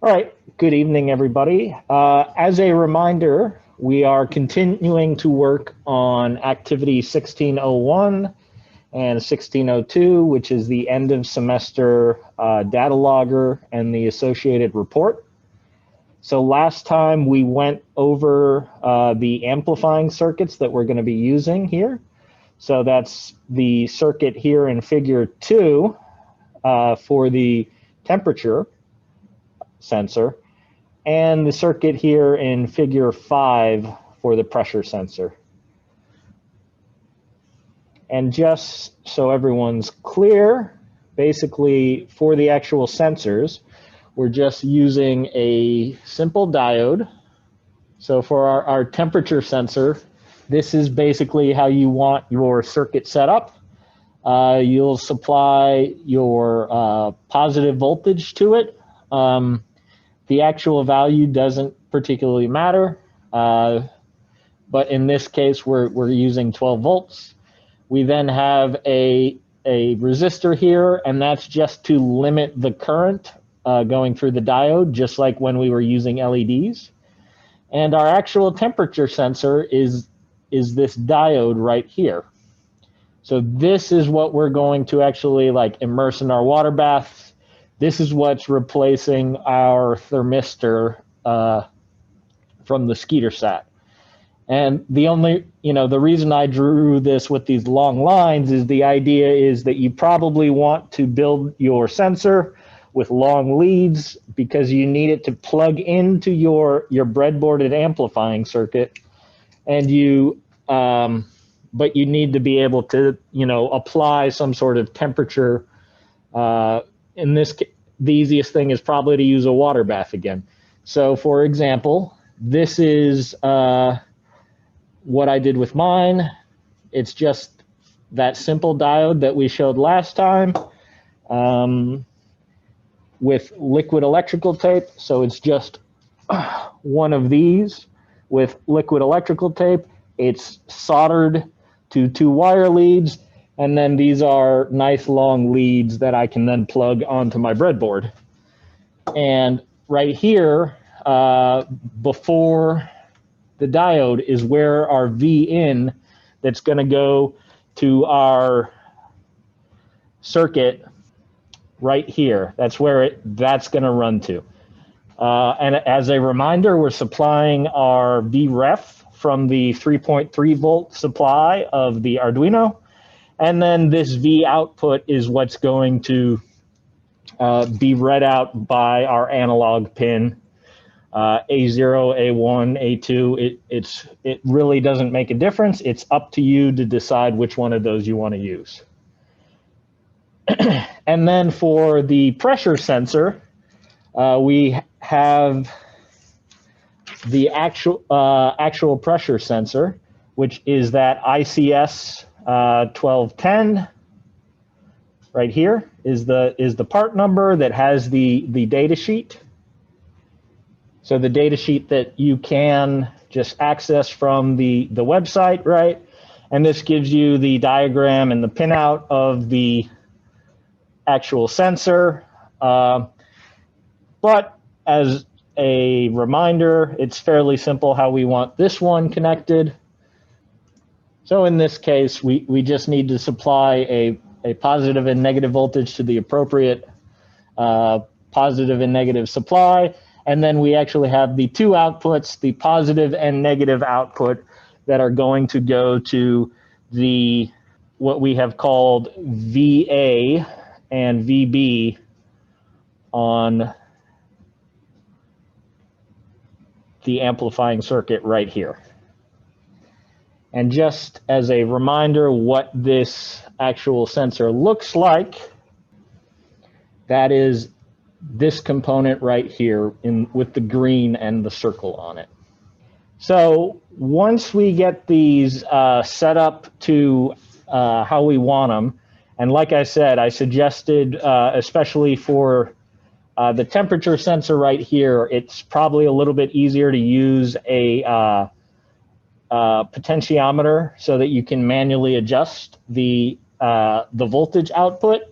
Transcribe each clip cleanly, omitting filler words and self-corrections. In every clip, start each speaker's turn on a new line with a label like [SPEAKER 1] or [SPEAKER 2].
[SPEAKER 1] All right, good evening, everybody. As a reminder, we are continuing to work on activity 1601 and 1602, which is the end of semester data logger and the associated report. So last time we went over the amplifying circuits that we're going to be using here. So that's the circuit here in figure 2 for the temperature sensor, and the circuit here in figure 5 for the pressure sensor. And just so everyone's clear, basically for the actual sensors, we're just using a simple diode. So for our temperature sensor, this is basically how you want your circuit set up. You'll supply your positive voltage to it. The actual value doesn't particularly matter, but in this case, we're using 12 volts. We then have a resistor here, and that's just to limit the current going through the diode, just like when we were using LEDs. And our actual temperature sensor is this diode right here. So this is what we're going to actually like immerse in our water baths. This is what's replacing our thermistor from the SkeeterSat. And the reason I drew this with these long lines is the idea is that you probably want to build your sensor with long leads because you need it to plug into your breadboarded amplifying circuit, and but you need to be able to, apply some sort of temperature. In this case, the easiest thing is probably to use a water bath again. So for example, this is what I did with mine. It's just that simple diode that we showed last time with liquid electrical tape. So it's just one of these with liquid electrical tape. It's soldered to 2 wire leads. And then these are nice long leads that I can then plug onto my breadboard. And right here, before the diode is where our V in that's going to go to our circuit right here. That's where that's going to run to. And as a reminder, we're supplying our VREF from the 3.3 volt supply of the Arduino. And then this V output is what's going to be read out by our analog pin, A0, A1, A2. It really doesn't make a difference. It's up to you to decide which one of those you want to use. And then for the pressure sensor, we have the actual pressure sensor, which is that ICS 1210 right here is the part number that has the data sheet. So the data sheet that you can just access from the website, right? And this gives you the diagram and the pinout of the actual sensor. But as a reminder, it's fairly simple how we want this one connected. So in this case, we just need to supply a positive and negative voltage to the appropriate positive and negative supply. And then we actually have the 2 outputs, the positive and negative output, that are going to go to what we have called VA and VB on the amplifying circuit right here. And just as a reminder what this actual sensor looks like, that is this component right here with the green and the circle on it. So once we get these set up to how we want them, and like I said, I suggested, especially for the temperature sensor right here, it's probably a little bit easier to use a potentiometer so that you can manually adjust the voltage output.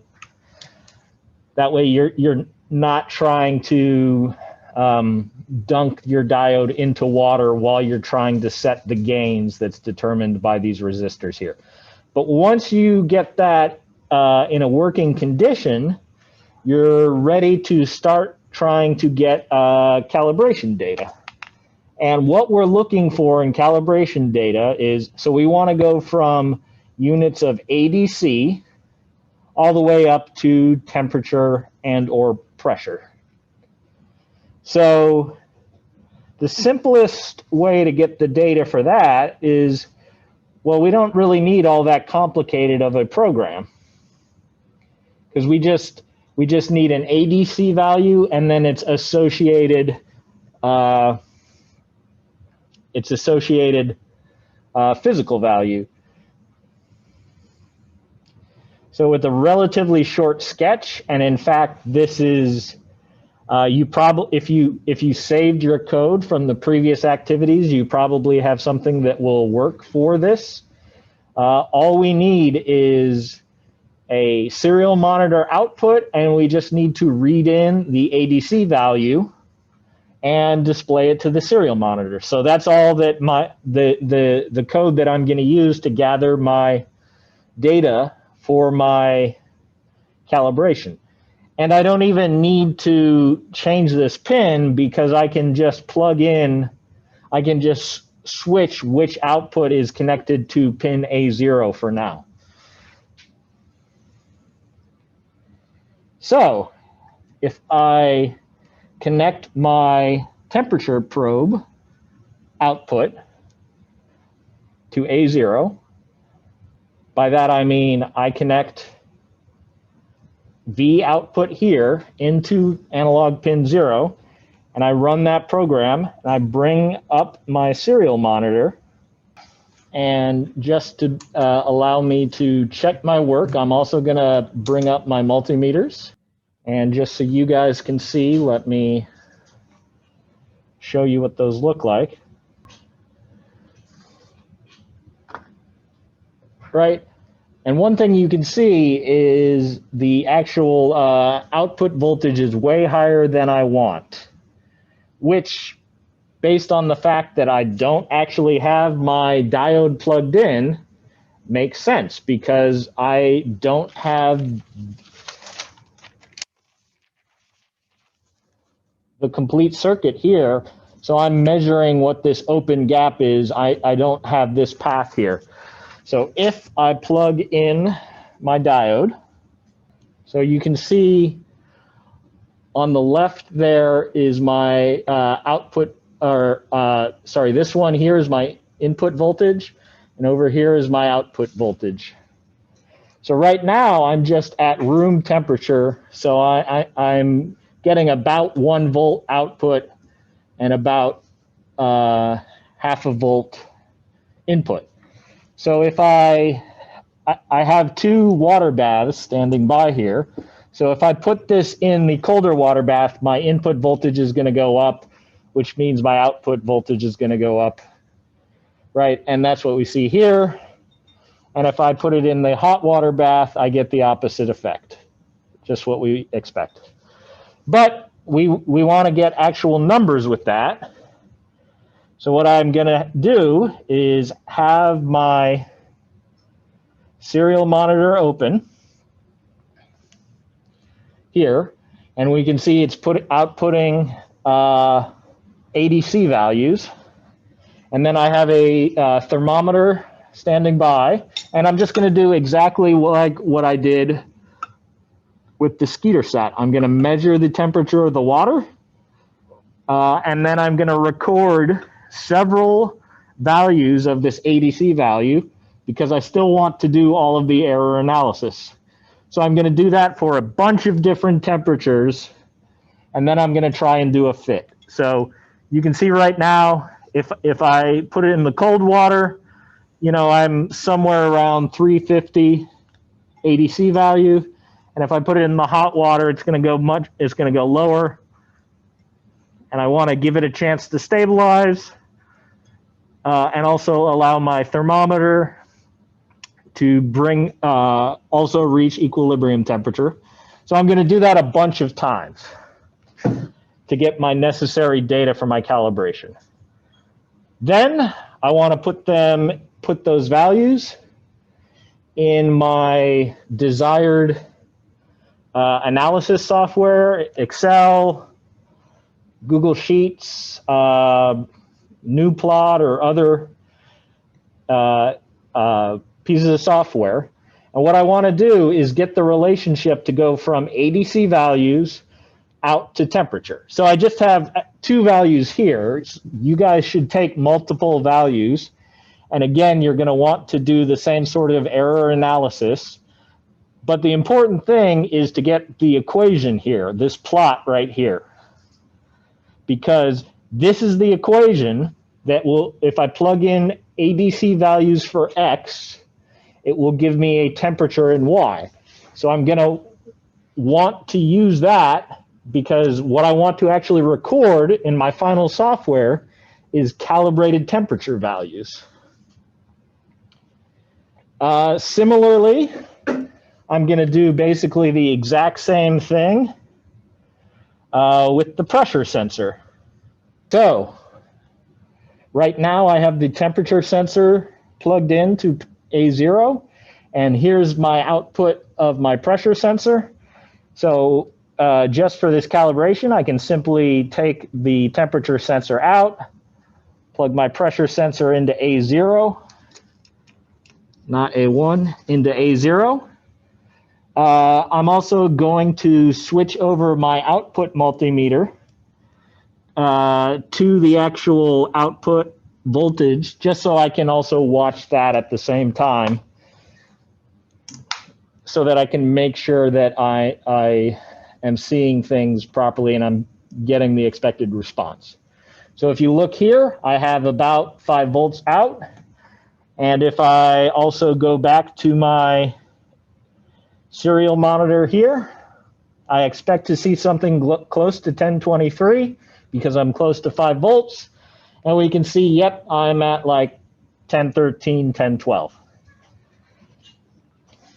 [SPEAKER 1] That way you're not trying to dunk your diode into water while you're trying to set the gains that's determined by these resistors here. But once you get that in a working condition, you're ready to start trying to get calibration data. And what we're looking for in calibration data is, so we want to go from units of ADC all the way up to temperature and or pressure. So the simplest way to get the data for that is, well, we don't really need all that complicated of a program, because we just need an ADC value and then its associated physical value. So with a relatively short sketch, and in fact, this is you probably, if you saved your code from the previous activities, you probably have something that will work for this. All we need is a serial monitor output, and we just need to read in the ADC value and display it to the serial monitor. So that's all that the code that I'm going to use to gather my data for my calibration. And I don't even need to change this pin, because I can just plug in, I can just switch which output is connected to pin A0 for now. So if I connect my temperature probe output to A0, by that I mean I connect V output here into analog pin 0, and I run that program, and I bring up my serial monitor. And just to allow me to check my work, I'm also going to bring up my multimeters. And just so you guys can see, let me show you what those look like. Right? And one thing you can see is the actual output voltage is way higher than I want, which, based on the fact that I don't actually have my diode plugged in, makes sense, because I don't have the complete circuit here. So I'm measuring what this open gap is. I don't have this path here. So if I plug in my diode, so you can see on the left there is my output, or sorry, this one here is my input voltage, and over here is my output voltage. So right now I'm just at room temperature, so I'm getting about 1 volt output and about half a volt input. So if I have 2 water baths standing by here, so if I put this in the colder water bath, my input voltage is going to go up, which means my output voltage is going to go up, right? And that's what we see here. And if I put it in the hot water bath, I get the opposite effect, just what we expect. But we want to get actual numbers with that. So what I'm going to do is have my serial monitor open here, and we can see it's outputting ADC values. And then I have a thermometer standing by, and I'm just going to do exactly like what I did with the SkeeterSat. I'm going to measure the temperature of the water, and then I'm going to record several values of this ADC value, because I still want to do all of the error analysis. So I'm going to do that for a bunch of different temperatures, and then I'm going to try and do a fit. So you can see right now, if I put it in the cold water, you know, I'm somewhere around 350 ADC value, and if I put it in the hot water, it's going to go lower, and I want to give it a chance to stabilize, and also allow my thermometer to bring also reach equilibrium temperature. So I'm going to do that a bunch of times. to get my necessary data for my calibration. Then I want to put those values in my desired analysis software, Excel, Google Sheets, NuPlot, or other pieces of software. And what I want to do is get the relationship to go from ADC values out to temperature. So I just have two values here. You guys should take multiple values. And again, you're going to want to do the same sort of error analysis. But the important thing is to get the equation here, this plot right here. Because this is the equation that will, if I plug in ADC values for X, it will give me a temperature in Y. So I'm going to want to use that because what I want to actually record in my final software is calibrated temperature values. Similarly, I'm going to do basically the exact same thing with the pressure sensor. So right now I have the temperature sensor plugged into A0, and here's my output of my pressure sensor. So just for this calibration, I can simply take the temperature sensor out, plug my pressure sensor into A0, not A1, into A0. I'm also going to switch over my output multimeter to the actual output voltage, just so I can also watch that at the same time, so that I can make sure that I am seeing things properly and I'm getting the expected response. So if you look here, I have about 5 volts out. And if I also go back to my serial monitor here, I expect to see something close to 1023 because I'm close to 5 volts. And we can see, yep, I'm at like 1013, 1012.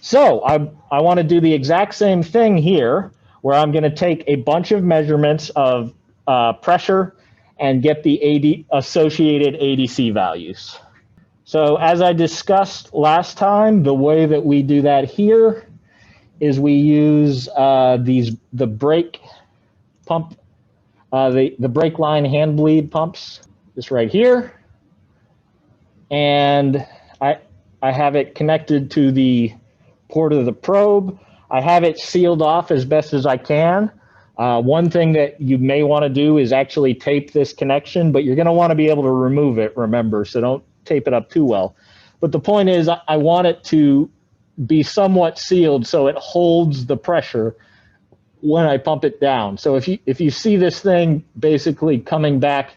[SPEAKER 1] So I want to do the exact same thing here, where I'm going to take a bunch of measurements of pressure and get the associated ADC values. So as I discussed last time, the way that we do that here is we use the brake pump, the brake line hand bleed pumps, this right here. And I have it connected to the port of the probe. I have it sealed off as best as I can. One thing that you may want to do is actually tape this connection, but you're going to want to be able to remove it, remember, so don't tape it up too well. But the point is, I want it to be somewhat sealed so it holds the pressure when I pump it down. So if you see this thing basically coming back,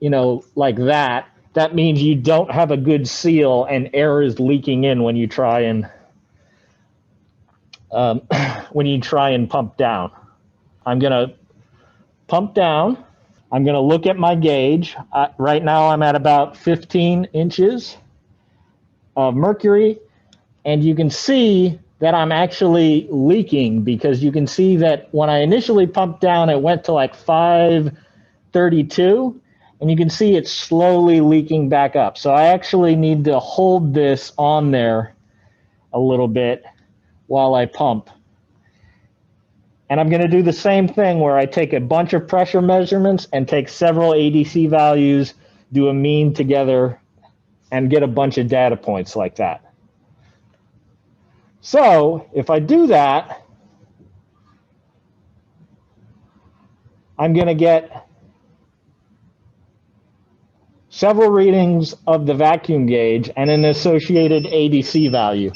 [SPEAKER 1] you know, like that, that means you don't have a good seal and air is leaking in when you try and pump down. I'm gonna pump down. I'm gonna look at my gauge. Right now I'm at about 15 inches of mercury, and you can see that I'm actually leaking because you can see that when I initially pumped down, it went to like 532, and you can see it's slowly leaking back up. So I actually need to hold this on there a little bit while I pump. And I'm going to do the same thing where I take a bunch of pressure measurements and take several ADC values, do a mean together, and get a bunch of data points like that. So if I do that, I'm going to get several readings of the vacuum gauge and an associated ADC value.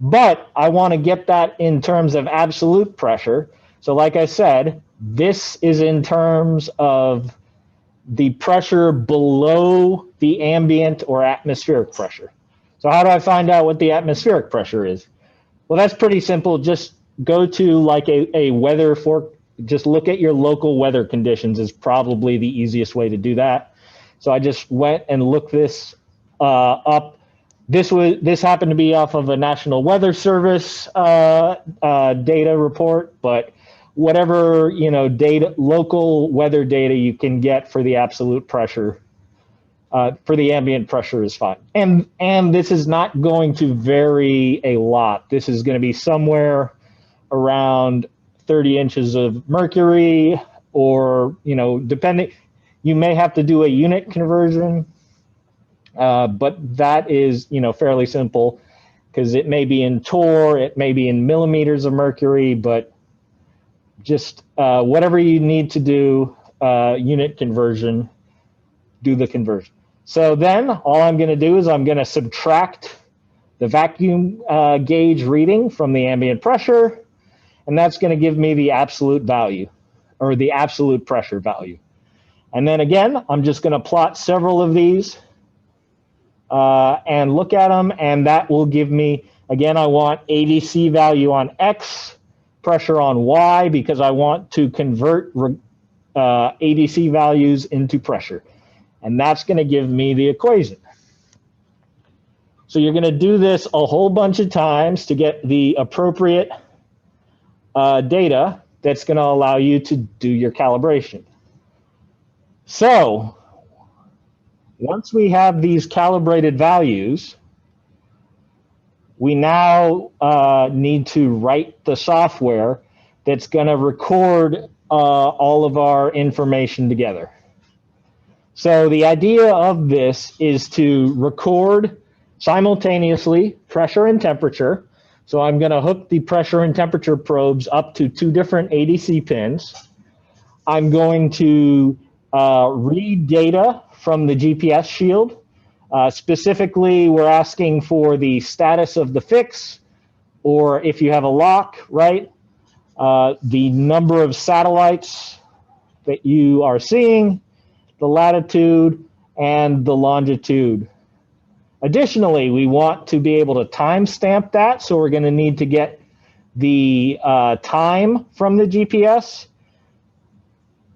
[SPEAKER 1] But I want to get that in terms of absolute pressure. So like I said, this is in terms of the pressure below the ambient or atmospheric pressure. So how do I find out what the atmospheric pressure is? Well, that's pretty simple. Just go to like a weather just look at your local weather conditions is probably the easiest way to do that. So I just went and looked this up. This happened to be off of a National Weather Service data report, but whatever, you know, data, local weather data you can get for the absolute pressure, for the ambient pressure is fine. And this is not going to vary a lot. This is going to be somewhere around 30 inches of mercury, or, you know, depending, you may have to do a unit conversion, but that is, you know, fairly simple, because it may be in torr, it may be in millimeters of mercury, but just whatever you need to do unit conversion, do the conversion. So then all I'm going to do is I'm going to subtract the vacuum gauge reading from the ambient pressure, and that's going to give me the absolute value, or the absolute pressure value. And then again, I'm just going to plot several of these and look at them, and that will give me, again, I want ADC value on X, pressure on Y, because I want to convert ADC values into pressure. And that's going to give me the equation. So you're going to do this a whole bunch of times to get the appropriate data that's going to allow you to do your calibration. So once we have these calibrated values, we now need to write the software that's going to record all of our information together. So the idea of this is to record simultaneously pressure and temperature. So I'm going to hook the pressure and temperature probes up to 2 different ADC pins. I'm going to read data from the GPS shield. Specifically, we're asking for the status of the fix, or if you have a lock, right? The number of satellites that you are seeing, the latitude, and the longitude. Additionally, we want to be able to timestamp that, so we're going to need to get the time from the GPS,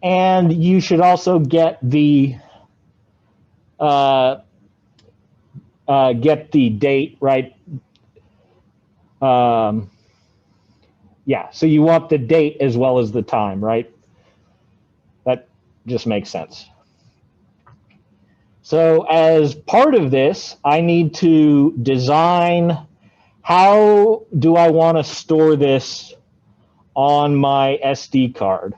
[SPEAKER 1] and you should also get the date, right? Yeah, so you want the date as well as the time, right? That just makes sense. So as part of this, I need to design, how do I want to store this on my SD card?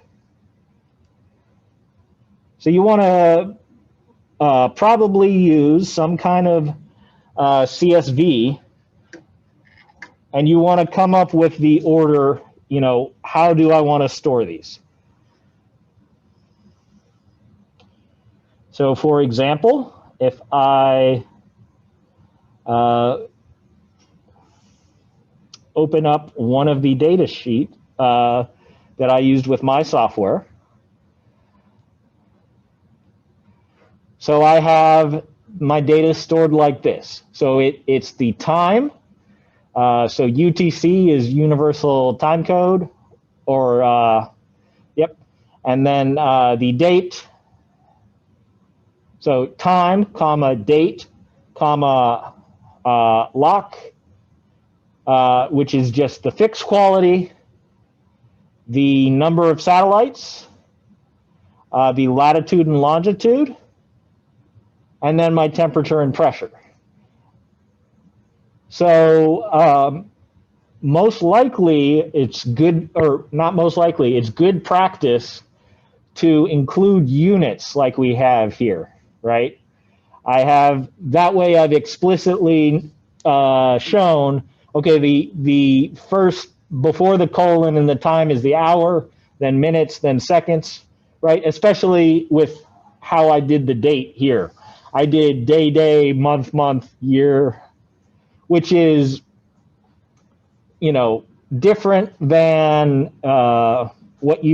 [SPEAKER 1] So you want to probably use some kind of CSV, and you want to come up with the order, you know, how do I want to store these? So for example, if I open up one of the data sheet that I used with my software, so I have my data stored like this. So it's the time. So UTC is Universal Time Code, or yep. And then the date. So time, comma, date, comma, lock, which is just the fixed quality, the number of satellites, the latitude and longitude, and then my temperature and pressure. So most likely it's good, or not most likely, it's good practice to include units like we have here, right? I have, that way I've explicitly shown, okay, the first, before the colon and the time is the hour, then minutes, then seconds, right? Especially with how I did the date here. I did day, day, month, month, year, which is, you know, different than what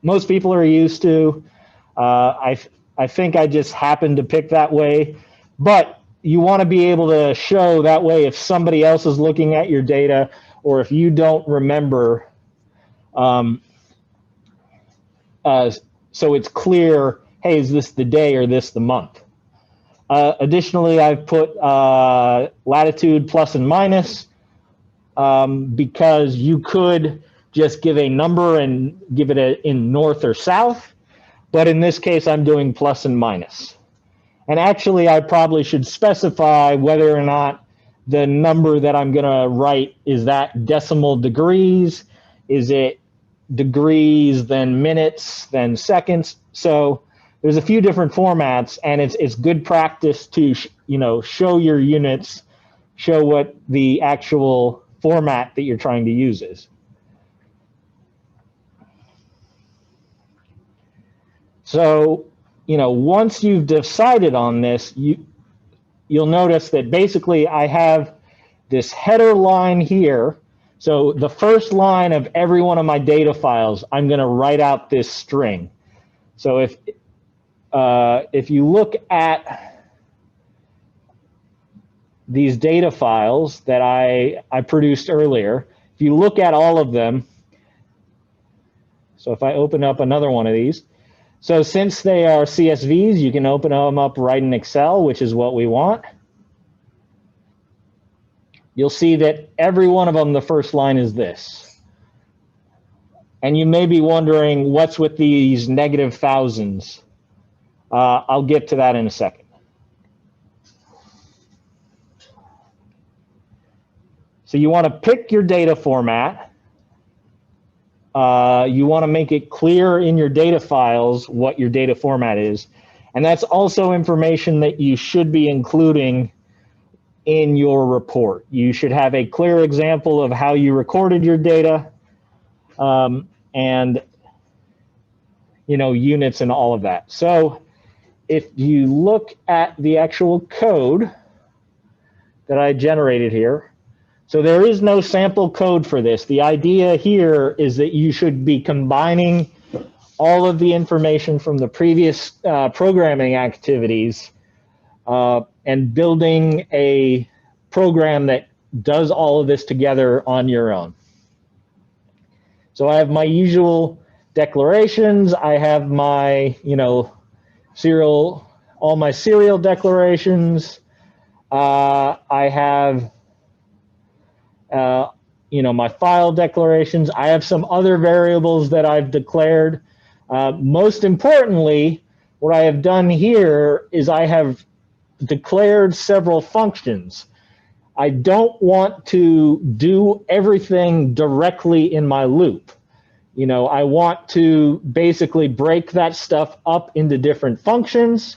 [SPEAKER 1] most people are used to. I think I just happened to pick that way, but you want to be able to show that way if somebody else is looking at your data, or if you don't remember, so it's clear, hey, is this the day or this the month? Additionally, I've put latitude plus and minus, because you could just give a number and give it in north or south. But in this case, I'm doing plus and minus. And actually, I probably should specify whether or not the number that I'm going to write, is that decimal degrees? Is it degrees, then minutes, then seconds? So there's a few different formats, and it's good practice to show your units, show what the actual format that you're trying to use is. So, once you've decided on this, you'll notice that basically I have this header line here. So the first line of every one of my data files, I'm going to write out this string. So if you look at these data files that I produced earlier, if you look at all of them, so if I open up another one of these, so since they are CSVs, you can open them up right in Excel, which is what we want. You'll see that every one of them, the first line is this. And you may be wondering, what's with these negative thousands? I'll get to that in a second. So you want to pick your data format. You want to make it clear in your data files what your data format is. And that's also information that you should be including in your report. You should have a clear example of how you recorded your data, and units and all of that. So if you look at the actual code that I generated here, so there is no sample code for this. The idea here is that you should be combining all of the information from the previous programming activities and building a program that does all of this together on your own. So I have my usual declarations. I have my, all my serial declarations. I have my file declarations. I have some other variables that I've declared. Most importantly, what I have done here is I have declared several functions. I don't want to do everything directly in my loop. I want to basically break that stuff up into different functions,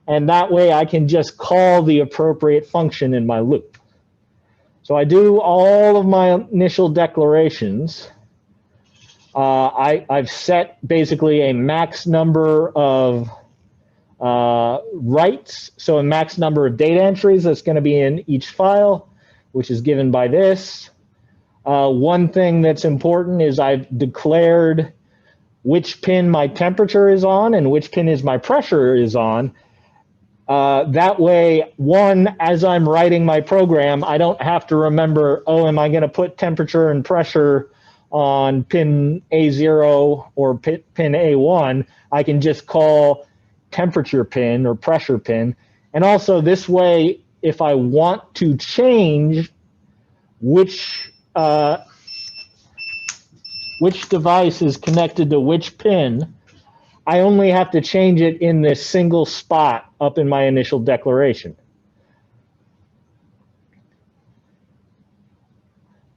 [SPEAKER 1] and that way I can just call the appropriate function in my loop. So I do all of my initial declarations. I've set basically a max number of writes, so a max number of data entries that's going to be in each file, which is given by this. One thing that's important is I've declared which pin my temperature is on and which pin is my pressure is on. That way, as I'm writing my program, I don't have to remember, oh, am I going to put temperature and pressure on pin A0 or pin A1? I can just call temperature pin or pressure pin. And also this way, if I want to change which device is connected to which pin, I only have to change it in this single spot up in my initial declaration.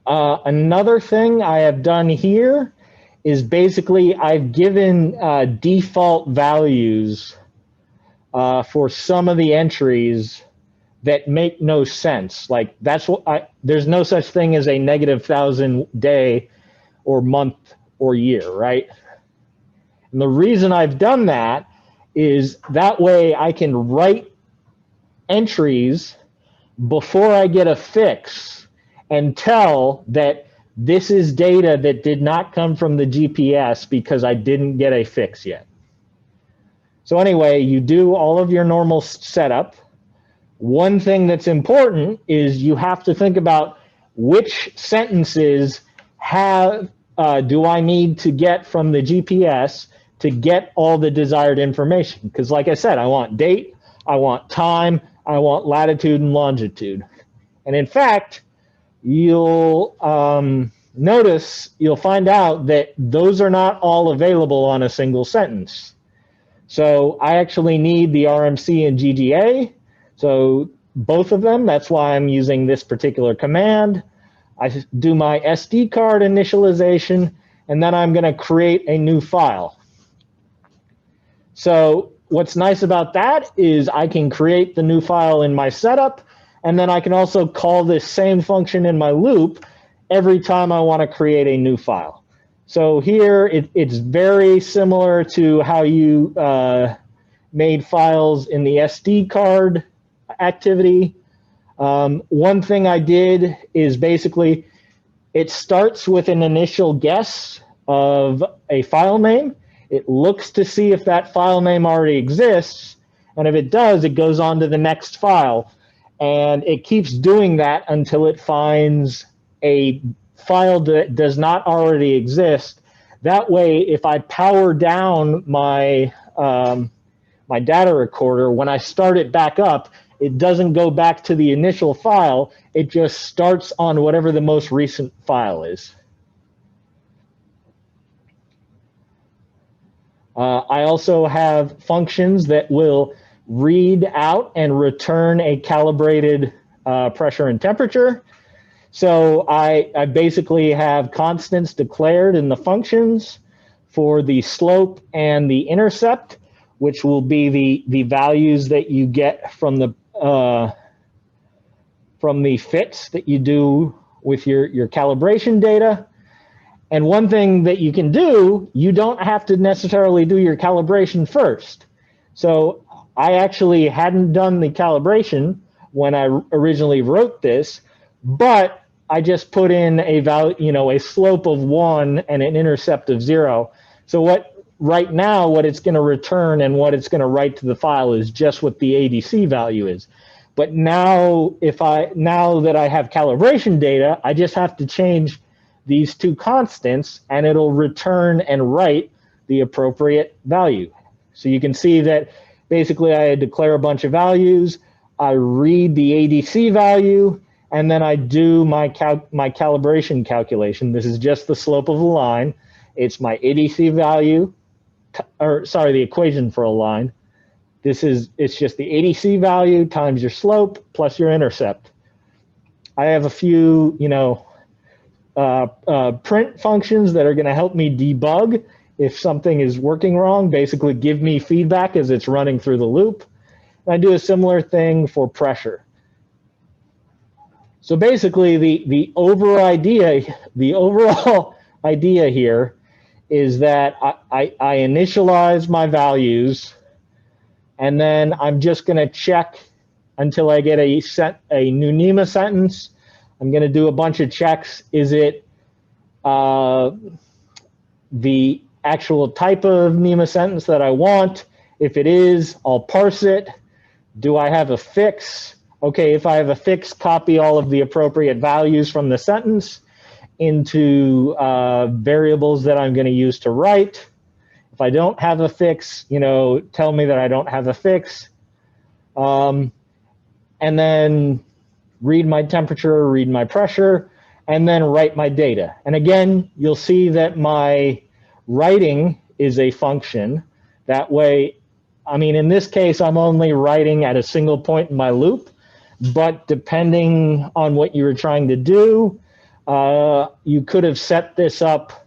[SPEAKER 1] Another thing I have done here is basically I've given default values for some of the entries that make no sense. Like there's no such thing as a -1,000 day or month or year, right? And the reason I've done that is that way I can write entries before I get a fix and tell that this is data that did not come from the GPS because I didn't get a fix yet. So anyway, you do all of your normal setup. One thing that's important is you have to think about which sentences do I need to get from the GPS to get all the desired information. Because like I said, I want date, I want time, I want latitude and longitude. And in fact, you'll notice you'll find out that those are not all available on a single sentence. So I actually need the RMC and GGA. So both of them, that's why I'm using this particular command. I do my SD card initialization, and then I'm going to create a new file. So what's nice about that is I can create the new file in my setup, and then I can also call this same function in my loop every time I want to create a new file. So here it's very similar to how you made files in the SD card activity. One thing I did is basically it starts with an initial guess of a file name. It looks to see if that file name already exists, and if it does, it goes on to the next file. And it keeps doing that until it finds a file that does not already exist. That way, if I power down my, my data recorder, when I start it back up, it doesn't go back to the initial file. It just starts on whatever the most recent file is. I also have functions that will read out and return a calibrated pressure and temperature. So I basically have constants declared in the functions for the slope and the intercept, which will be the values that you get from the fits that you do with your calibration data. And one thing that you can do, you don't have to necessarily do your calibration first. So I actually hadn't done the calibration when I originally wrote this, but I just put in a value, a slope of 1 and an intercept of 0. So right now, what it's going to return and what it's going to write to the file is just what the ADC value is. But now, now that I have calibration data, I just have to change these two constants, and it'll return and write the appropriate value. So you can see that basically I declare a bunch of values, I read the ADC value, and then I do my calibration calculation. This is just the slope of a line. It's my ADC value, or sorry, the equation for a line. It's just the ADC value times your slope plus your intercept. I have a few, print functions that are going to help me debug if something is working wrong, basically give me feedback as it's running through the loop. And I do a similar thing for pressure. So basically the overall idea here is that I initialize my values, and then I'm just going to check until I get a new NEMA sentence. I'm going to do a bunch of checks. Is it the actual type of NEMA sentence that I want? If it is, I'll parse it. Do I have a fix? Okay, if I have a fix, copy all of the appropriate values from the sentence into variables that I'm going to use to write. If I don't have a fix, tell me that I don't have a fix. And then read my temperature, read my pressure, and then write my data. And again, you'll see that my writing is a function. That way, in this case, I'm only writing at a single point in my loop, but depending on what you were trying to do, you could have set this up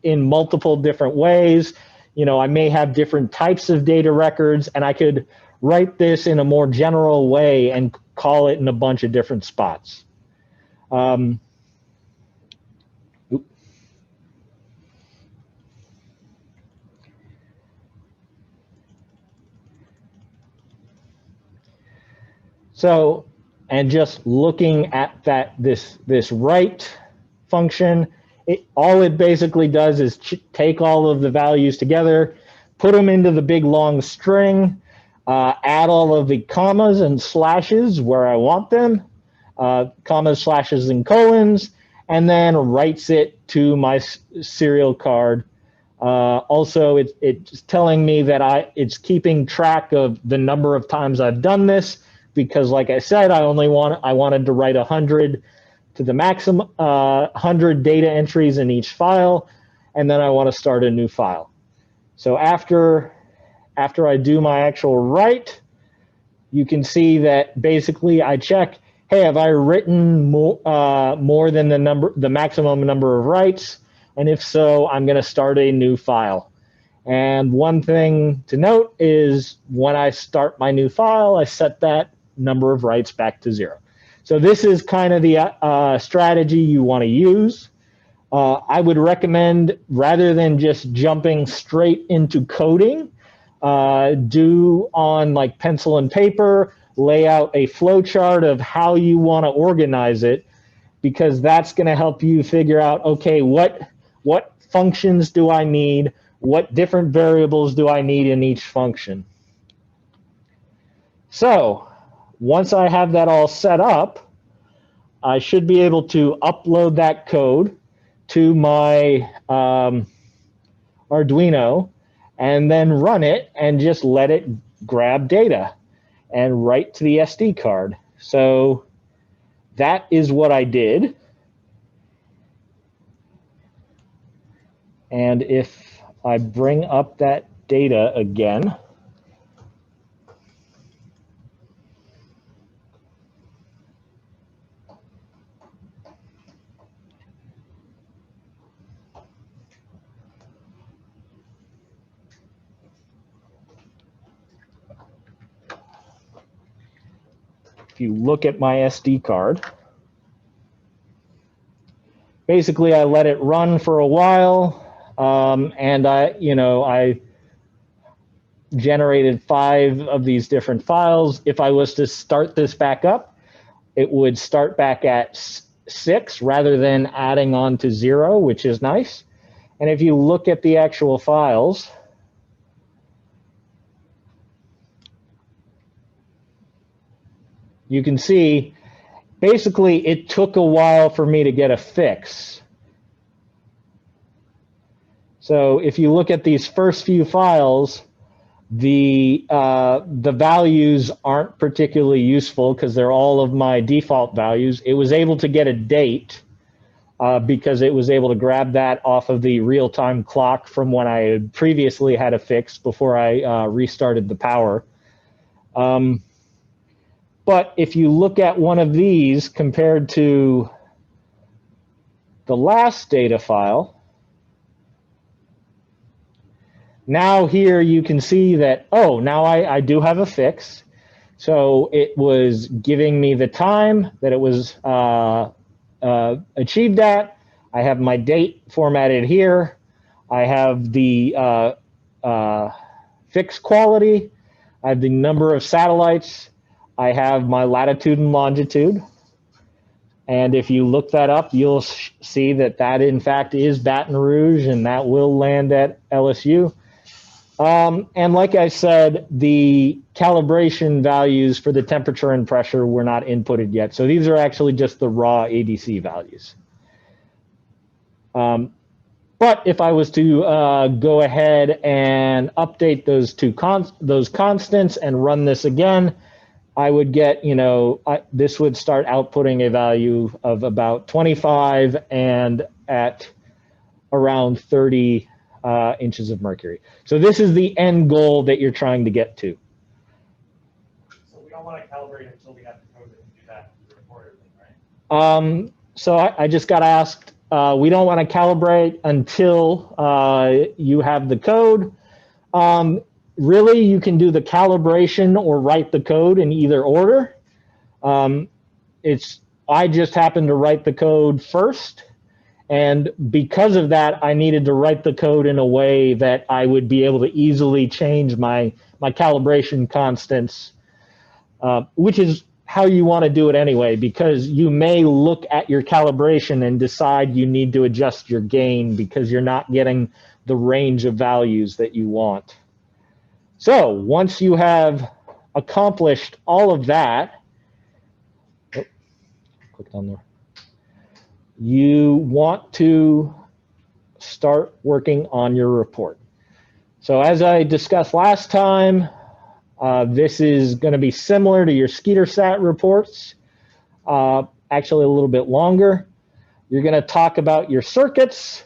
[SPEAKER 1] in multiple different ways. I may have different types of data records, and I could write this in a more general way and call it in a bunch of different spots. So, and just looking at this write function, all it basically does is take all of the values together, put them into the big long string, add all of the commas and slashes where I want them, commas, slashes, and colons, and then writes it to my serial card. Also, it's telling me that it's keeping track of the number of times I've done this, because like I said, I wanted to write 100 to the maximum 100 data entries in each file, and then I want to start a new file. So after I do my actual write, you can see that basically I check, hey, have I written more than the maximum number of writes? And if so, I'm going to start a new file. And one thing to note is when I start my new file, I set that number of writes back to 0. So this is kind of the strategy you want to use. I would recommend, rather than just jumping straight into coding, do on like pencil and paper, lay out a flow chart of how you want to organize it, because that's going to help you figure out, okay, what functions do I need? What different variables do I need in each function? So once I have that all set up, I should be able to upload that code to my Arduino and then run it and just let it grab data and write to the SD card. So that is what I did. And if I bring up that data again, if you look at my SD card, basically I let it run for a while, and I generated 5 of these different files. If I was to start this back up, it would start back at 6 rather than adding on to 0, which is nice. And if you look at the actual files, you can see basically it took a while for me to get a fix. So if you look at these first few files, the values aren't particularly useful because they're all of my default values. It was able to get a date because it was able to grab that off of the real-time clock from when I had previously had a fix before I restarted the power. But if you look at one of these compared to the last data file, now here you can see that, oh, now I do have a fix. So it was giving me the time that it was achieved at. I have my date formatted here. I have the fix quality. I have the number of satellites. I have my latitude and longitude. And if you look that up, you'll see that that in fact is Baton Rouge, and that will land at LSU. And like I said, the calibration values for the temperature and pressure were not inputted yet. So these are actually just the raw ADC values. But if I was to go ahead and update those constants and run this again, I would get, this would start outputting a value of about 25 and at around 30 inches of mercury. So this is the end goal that you're trying to get to.
[SPEAKER 2] So we don't want to calibrate until we have the code that can do that reportedly, right?
[SPEAKER 1] So I just got asked, we don't want to calibrate until you have the code. Really, you can do the calibration or write the code in either order. I just happened to write the code first. And because of that, I needed to write the code in a way that I would be able to easily change my calibration constants, which is how you want to do it anyway, because you may look at your calibration and decide you need to adjust your gain because you're not getting the range of values that you want. So once you have accomplished all of that, clicked on there. You want to start working on your report. So as I discussed last time, this is going to be similar to your SkeeterSat reports. actually a little bit longer. You're going to talk about your circuits.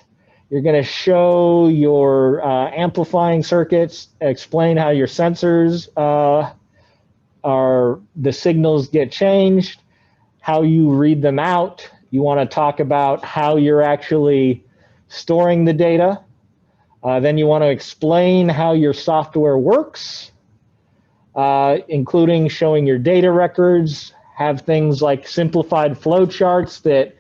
[SPEAKER 1] You're going to show your amplifying circuits, explain how your sensors the signals get changed, how you read them out. You want to talk about how you're actually storing the data. Then you want to explain how your software works, including showing your data records, have things like simplified flowcharts that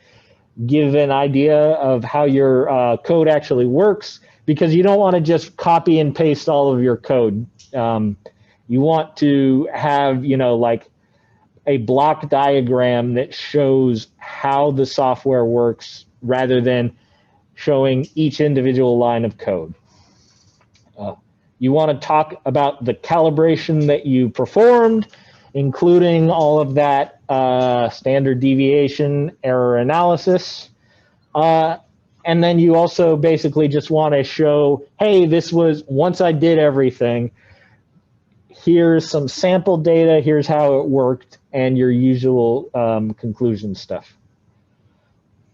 [SPEAKER 1] give an idea of how your code actually works, because you don't want to just copy and paste all of your code. You want to have, like a block diagram that shows how the software works rather than showing each individual line of code. You want to talk about the calibration that you performed, including all of that standard deviation, error analysis. And then you also basically just want to show, hey, this was, once I did everything, here's some sample data, here's how it worked, and your usual conclusion stuff.